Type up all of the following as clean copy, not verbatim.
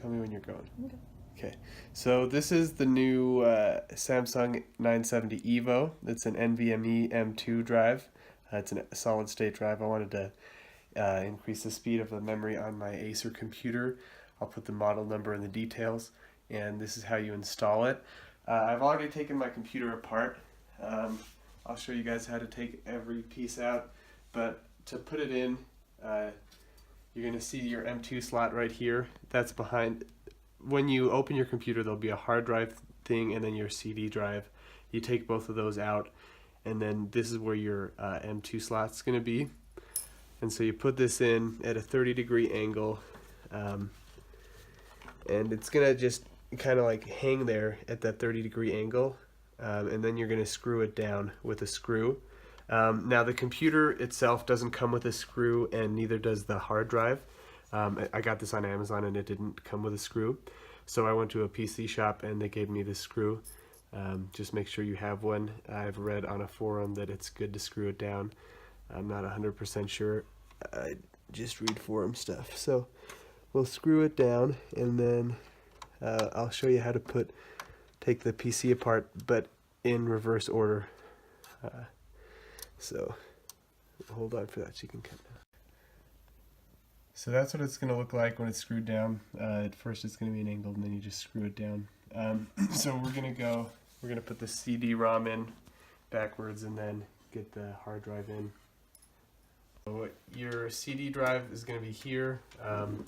tell me when you're going. Okay, so this is the new Samsung 970 EVO. It's an NVMe M.2 drive. It's a solid state drive. I wanted to increase the speed of the memory on my Acer computer. I'll put the model number in the details, and this is how you install it. I've already taken my computer apart. I'll show you guys how to take every piece out, but to put it in, you're going to see your M.2 slot right here. That's behind. When you open your computer, there'll be a hard drive thing and then your CD drive. You take both of those out, and then this is where your M.2 slot's going to be. And so you put this in at a 30-degree angle, and it's going to just kind of like hang there at that 30-degree angle, and then you're going to screw it down with a screw. Now the computer itself doesn't come with a screw, and neither does the hard drive. I got this on Amazon and it didn't come with a screw, so I went to a PC shop and they gave me this screw. Just make sure you have one. I've read on a forum that it's good to screw it down. I'm not 100% sure. I just read forum stuff. So we'll screw it down, and then I'll show you how to take the PC apart, but in reverse order. So hold on for that so you can cut down. So that's what it's going to look like when it's screwed down. At first it's going to be an angle, and then you just screw it down. So we're going to put the CD-ROM in backwards and then get the hard drive in. So your CD drive is going to be here.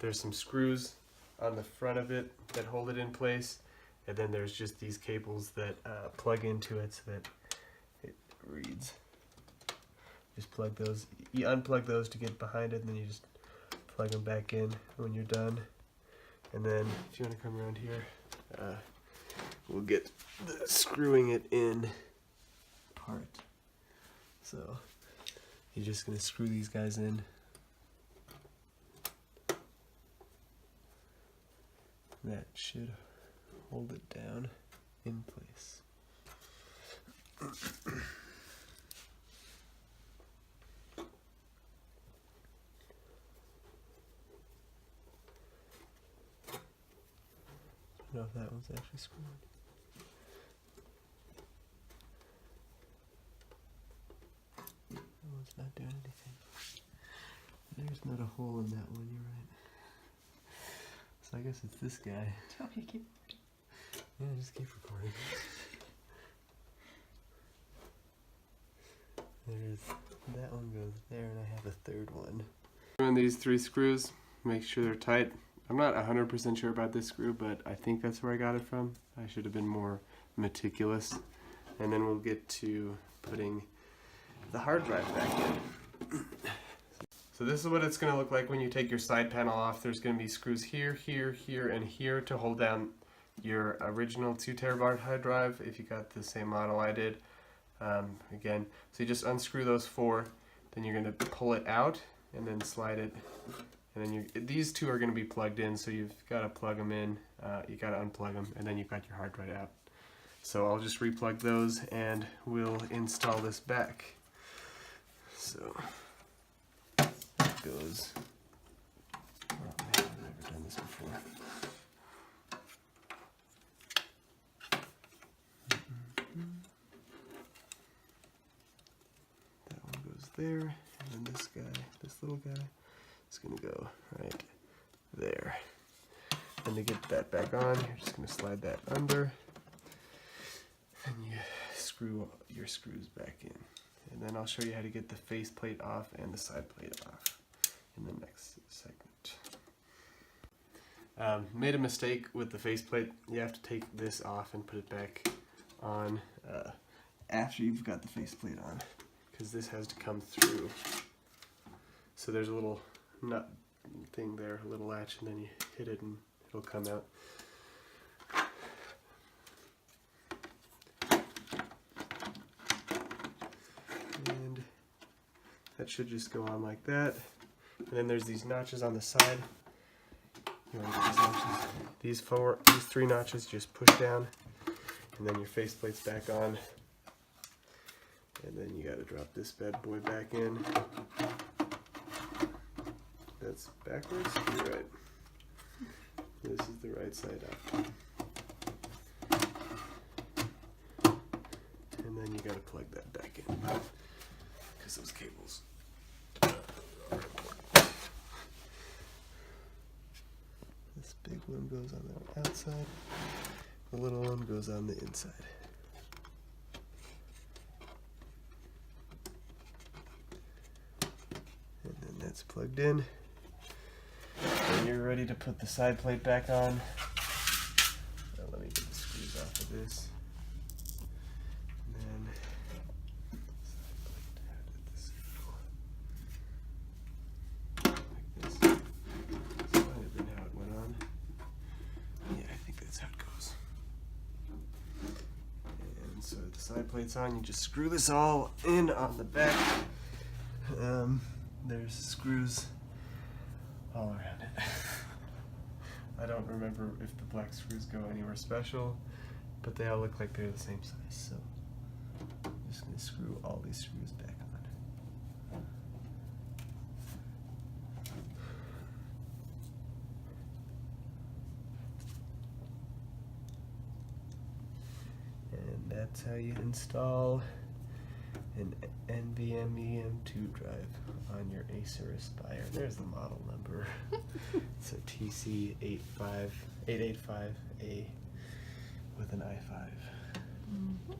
There's some screws on the front of it that hold it in place, and then there's just these cables that plug into it so that it reads. Just plug those, you unplug those to get behind it, and then you just plug them back in when you're done. And then if you want to come around here, we'll get the screwing it in part. So you're just going to screw these guys in. That should hold it down in place. I don't know if that one's actually screwed. That one's not doing anything. There's not a hole in that one, you're right. So I guess it's this guy. Do you want me to keep recording? Yeah, just keep recording. That one goes there, and I have a third one. Run these 3 screws, make sure they're tight. I'm not 100% sure about this screw, but I think that's where I got it from. I should have been more meticulous. And then we'll get to putting the hard drive back in. So this is what it's going to look like when you take your side panel off. There's going to be screws here, here, here, and here to hold down your original 2 terabyte hard drive if you got the same model I did. Again, so you just unscrew those 4, then you're going to pull it out and then slide it. And then these 2 are going to be plugged in, so you've got to plug them in, you got to unplug them, and then you've got your hard drive out. So I'll just replug those and we'll install this back. So it goes. Oh man, I've never done this before. That one goes there, and then this guy, this little guy, is going to go right there. And to get that back on, you're just going to slide that under, and you screw your screws back in. And then I'll show you how to get the face plate off and the side plate off in the next segment. Made a mistake with the face plate. You have to take this off and put it back on after you've got the face plate on, because this has to come through. So there's a little nut thing there, a little latch, and then you hit it and it'll come out. And that should just go on like that. And then there's these notches on the side. You want to get these notches? These 3 notches just push down, and then your faceplate's back on. And then you got to drop this bad boy back in. That's backwards? You're right. This is the right side up. And then you gotta plug that back in, because those cables are important. This big one goes on the outside, the little one goes on the inside. And then that's plugged in. And you're ready to put the side plate back on. Now let me get the screws off of this. And then side plate, how did this go? Like this. This might have been how it went on. Yeah, I think that's how it goes. And so the side plate's on, you just screw this all in on the back. There's screws all around it. I don't remember if the black screws go anywhere special, but they all look like they're the same size, so I'm just going to screw all these screws back on. And that's how you install an NVMe M.2 drive on your Acer Apire. There's the model number. It's a TC-885-A with an i5. Mm-hmm.